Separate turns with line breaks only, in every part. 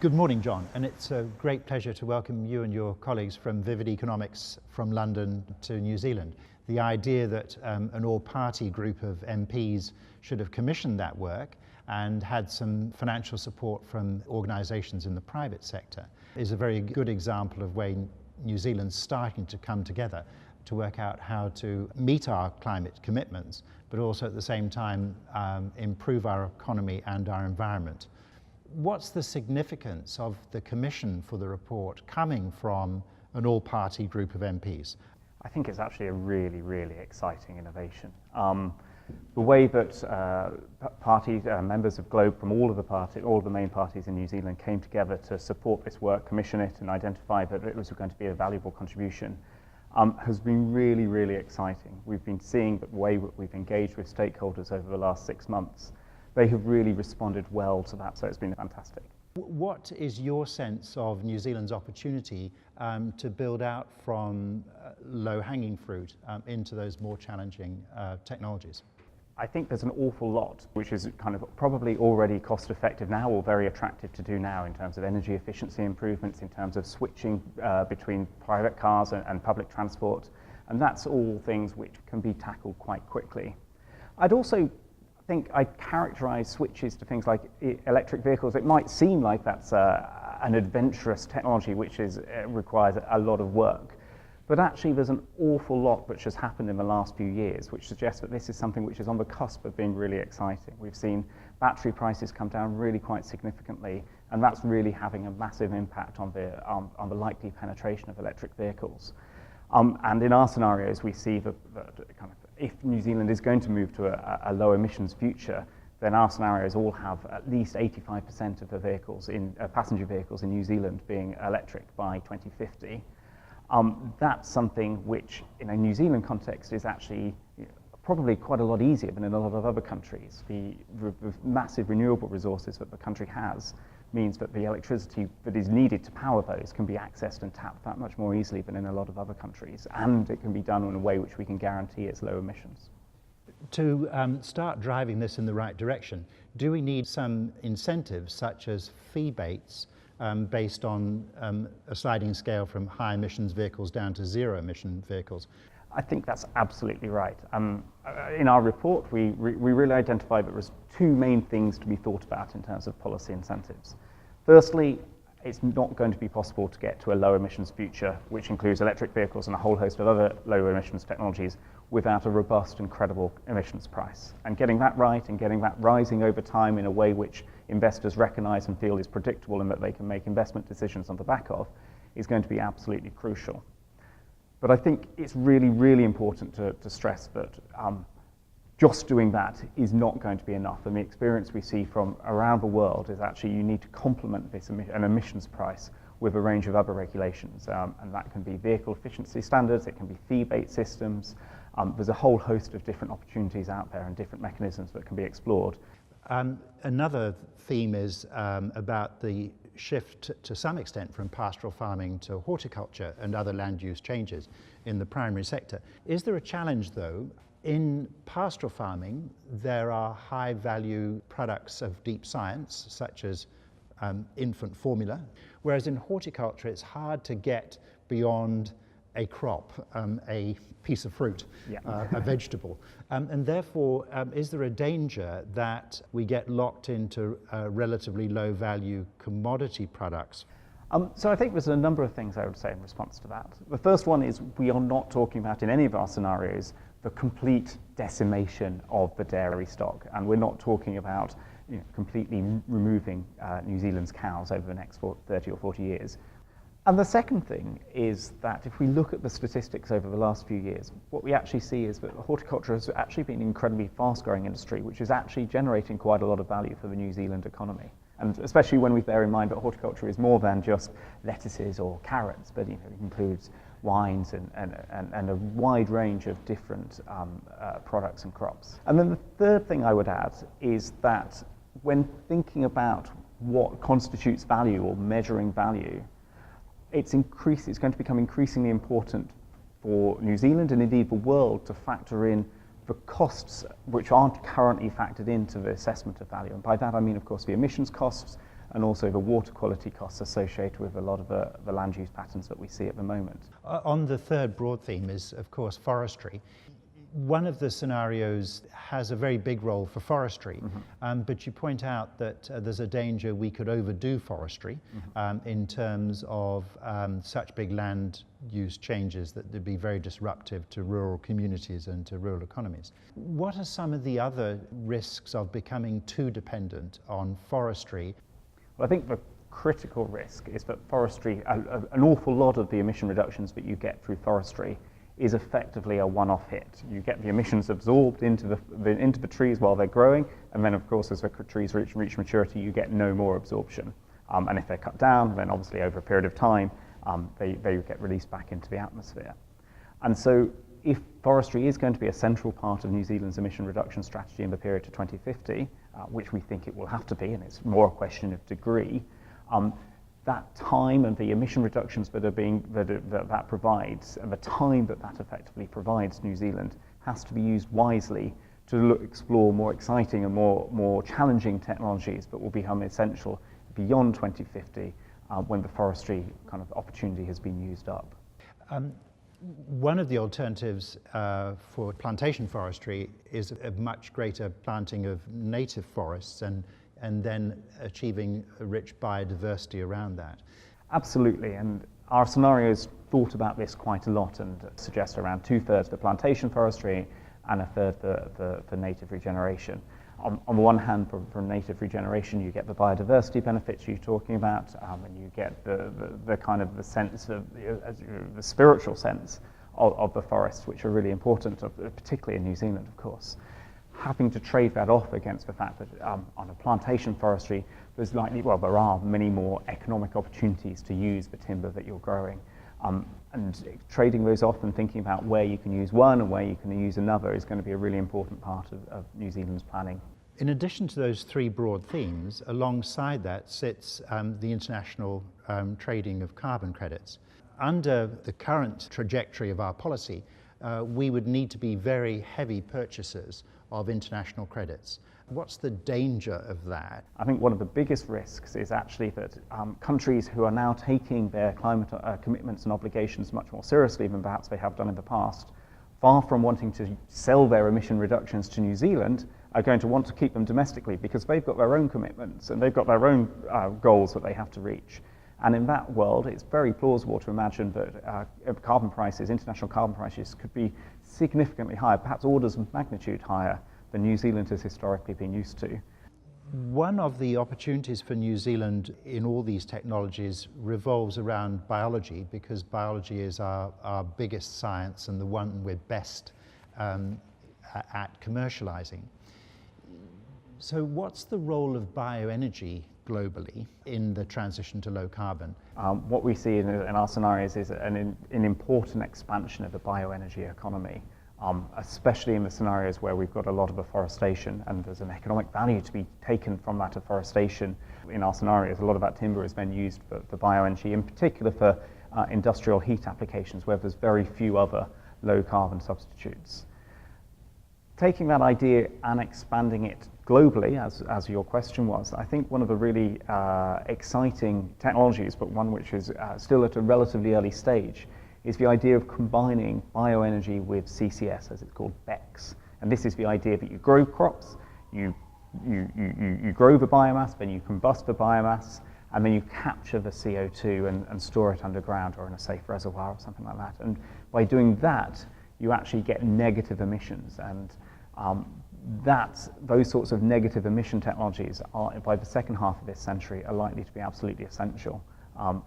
Good morning, John, and it's a great pleasure to welcome you and your colleagues from Vivid Economics from London to New Zealand. The idea that an all-party group of MPs should have commissioned that work and had some financial support from organisations in the private sector is a very good example of where New Zealand's starting to come together to work out how to meet our climate commitments, but also at the same time improve our economy and our environment. What's the significance of the commission for the report coming from an all-party group of MPs?
I think it's actually a really, really exciting innovation. The way that members of Globe from all of the main parties in New Zealand came together to support this work, commission it, and identify that it was going to be a valuable contribution has been really, really exciting. We've been seeing the way that we've engaged with stakeholders over the last 6 months. They have really responded well to that, so it's been fantastic.
What is your sense of New Zealand's opportunity to build out from low-hanging fruit into those more challenging technologies?
I think there's an awful lot which is kind of probably already cost-effective now or very attractive to do now in terms of energy efficiency improvements, in terms of switching between private cars and public transport, and that's all things which can be tackled quite quickly. I'd also I'd characterize switches to things like electric vehicles. It might seem like that's an adventurous technology which requires a lot of work, but actually there's an awful lot which has happened in the last few years which suggests that this is something which is on the cusp of being really exciting. We've seen battery prices come down really quite significantly, and that's really having a massive impact on the likely penetration of electric vehicles. And in our scenarios, we see that kind of if New Zealand is going to move to a low emissions future, then our scenarios all have at least 85% of the vehicles passenger vehicles in New Zealand being electric by 2050. That's something which, in a New Zealand context, is actually probably quite a lot easier than in a lot of other countries. The massive renewable resources that the country has means that the electricity that is needed to power those can be accessed and tapped that much more easily than in a lot of other countries, and it can be done in a way which we can guarantee its low emissions.
To start driving this in the right direction, do we need some incentives such as fee baits based on a sliding scale from high emissions vehicles down to zero emission vehicles?
I think that's absolutely right. In our report, we really identified that there's two main things to be thought about in terms of policy incentives. Firstly, it's not going to be possible to get to a low emissions future, which includes electric vehicles and a whole host of other low emissions technologies, without a robust and credible emissions price. And getting that right and getting that rising over time in a way which investors recognize and feel is predictable and that they can make investment decisions on the back of is going to be absolutely crucial. But I think it's really, really important to stress that just doing that is not going to be enough. And the experience we see from around the world is actually you need to complement an emissions price with a range of other regulations. And that can be vehicle efficiency standards, it can be fee-based systems. There's a whole host of different opportunities out there and different mechanisms that can be explored.
Another theme is about the shift to some extent from pastoral farming to horticulture and other land use changes in the primary sector. Is there a challenge though? In pastoral farming, there are high value products of deep science such as infant formula, whereas in horticulture it's hard to get beyond a crop, a piece of fruit, a vegetable. And therefore, is there a danger that we get locked into relatively low value commodity products?
So I think there's a number of things I would say in response to that. The first one is we are not talking about in any of our scenarios the complete decimation of the dairy stock, and we're not talking about completely removing New Zealand's cows over the next 30 or 40 years. And the second thing is that if we look at the statistics over the last few years, what we actually see is that horticulture has actually been an incredibly fast-growing industry, which is actually generating quite a lot of value for the New Zealand economy. And especially when we bear in mind that horticulture is more than just lettuces or carrots, but it includes wines and a wide range of different products and crops. And then the third thing I would add is that when thinking about what constitutes value or measuring value, it's going to become increasingly important for New Zealand and indeed the world to factor in the costs which aren't currently factored into the assessment of value. And by that I mean, of course, the emissions costs, and also the water quality costs associated with a lot of the land use patterns that we see at the moment.
On the third broad theme is, of course, forestry. One of the scenarios has a very big role for forestry, but you point out that there's a danger we could overdo forestry in terms of such big land use changes that would be very disruptive to rural communities and to rural economies. What are some of the other risks of becoming too dependent on forestry?
Well, I think the critical risk is that forestry, an awful lot of the emission reductions that you get through forestry is effectively a one-off hit. You get the emissions absorbed into the trees while they're growing, and then of course as the trees reach maturity you get no more absorption. And if they're cut down, then obviously over a period of time they get released back into the atmosphere. And so if forestry is going to be a central part of New Zealand's emission reduction strategy in the period to 2050, which we think it will have to be, and it's more a question of degree, that time and the emission reductions that provides, and the time that effectively provides New Zealand has to be used wisely to explore more exciting and more challenging technologies that will become essential beyond 2050 when the forestry kind of opportunity has been used up.
One of the alternatives for plantation forestry is a much greater planting of native forests and then achieving a rich biodiversity around that.
Absolutely, and our scenarios thought about this quite a lot and suggest around 2/3 for plantation forestry and 1/3 for native regeneration. On the one hand, for native regeneration, you get the biodiversity benefits you're talking about, and you get the kind of the sense of the spiritual sense of the forests, which are really important, particularly in New Zealand, of course. Having to trade that off against the fact that on a plantation forestry, there are many more economic opportunities to use the timber that you're growing. And trading those off and thinking about where you can use one and where you can use another is going to be a really important part of New Zealand's planning.
In addition to those three broad themes, alongside that sits the international trading of carbon credits. Under the current trajectory of our policy, we would need to be very heavy purchasers of international credits. What's the danger of that?
I think one of the biggest risks is actually that countries who are now taking their climate commitments and obligations much more seriously than perhaps they have done in the past, far from wanting to sell their emission reductions to New Zealand, are going to want to keep them domestically because they've got their own commitments and they've got their own goals that they have to reach. And in that world, it's very plausible to imagine that international carbon prices could be significantly higher, perhaps orders of magnitude higher than New Zealand has historically been used to.
One of the opportunities for New Zealand in all these technologies revolves around biology, because biology is our biggest science and the one we're best at commercializing. So what's the role of bioenergy globally in the transition to low carbon?
What we see in our scenarios is an important expansion of the bioenergy economy, especially in the scenarios where we've got a lot of afforestation and there's an economic value to be taken from that afforestation. In our scenarios, a lot of that timber is then used for bioenergy, in particular for industrial heat applications where there's very few other low carbon substitutes. Taking that idea and expanding it globally, as your question was, I think one of the really exciting technologies, but one which is still at a relatively early stage, is the idea of combining bioenergy with CCS, as it's called, BECCS. And this is the idea that you grow crops, you grow the biomass, then you combust the biomass, and then you capture the CO2 and store it underground or in a safe reservoir or something like that. And by doing that, you actually get negative emissions. And those sorts of negative emission technologies are, by the second half of this century, are likely to be absolutely essential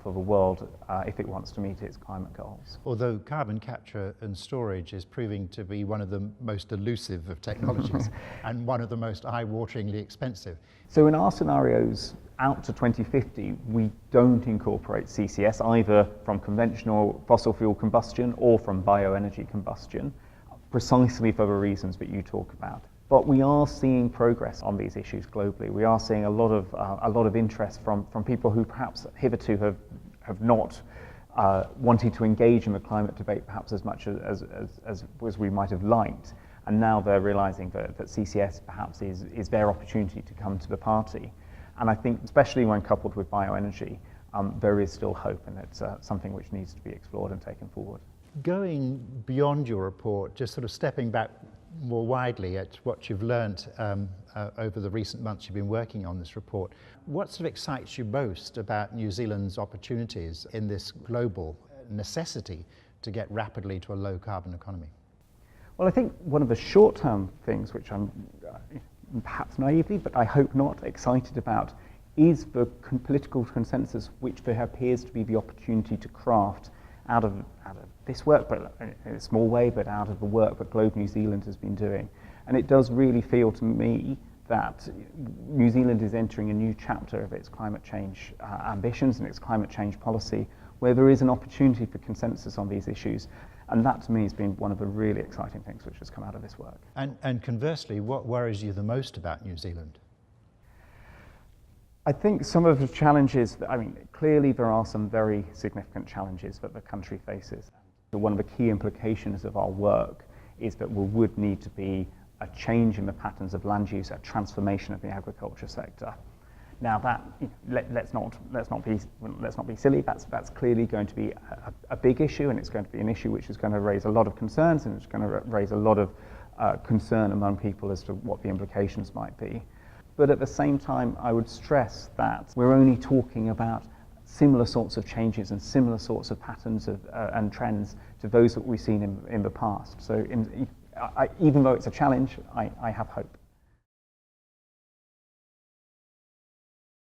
for the world if it wants to meet its climate goals.
Although carbon capture and storage is proving to be one of the most elusive of technologies and one of the most eye-wateringly expensive.
So in our scenarios out to 2050, we don't incorporate CCS either from conventional fossil fuel combustion or from bioenergy combustion, precisely for the reasons that you talk about. But we are seeing progress on these issues globally. We are seeing a lot of interest from people who perhaps hitherto have not wanted to engage in the climate debate perhaps as much as we might have liked. And now they're realizing that CCS perhaps is their opportunity to come to the party. And I think, especially when coupled with bioenergy, there is still hope, and it's something which needs to be explored and taken forward.
Going beyond your report, just sort of stepping back more widely at what you've learned over the recent months you've been working on this report, what sort of excites you most about New Zealand's opportunities in this global necessity to get rapidly to a low carbon economy?
Well, I think one of the short-term things, which I'm perhaps naively, but I hope not, excited about, is the political consensus which there appears to be the opportunity to craft out of this work, but in a small way, but out of the work that Globe New Zealand has been doing. And it does really feel to me that New Zealand is entering a new chapter of its climate change ambitions and its climate change policy, where there is an opportunity for consensus on these issues. And that, to me, has been one of the really exciting things which has come out of this work.
And conversely, what worries you the most about New Zealand?
I think some of the challenges, clearly there are some very significant challenges that the country faces. One of the key implications of our work is that there would need to be a change in the patterns of land use, a transformation of the agriculture sector. Now that, let's not be silly. That's clearly going to be a big issue, and it's going to be an issue which is going to raise a lot of concerns, and it's going to raise a lot of concern among people as to what the implications might be. But at the same time, I would stress that we're only talking about similar sorts of changes and similar sorts of patterns and trends to those that we've seen in the past. So even though it's a challenge, I have hope.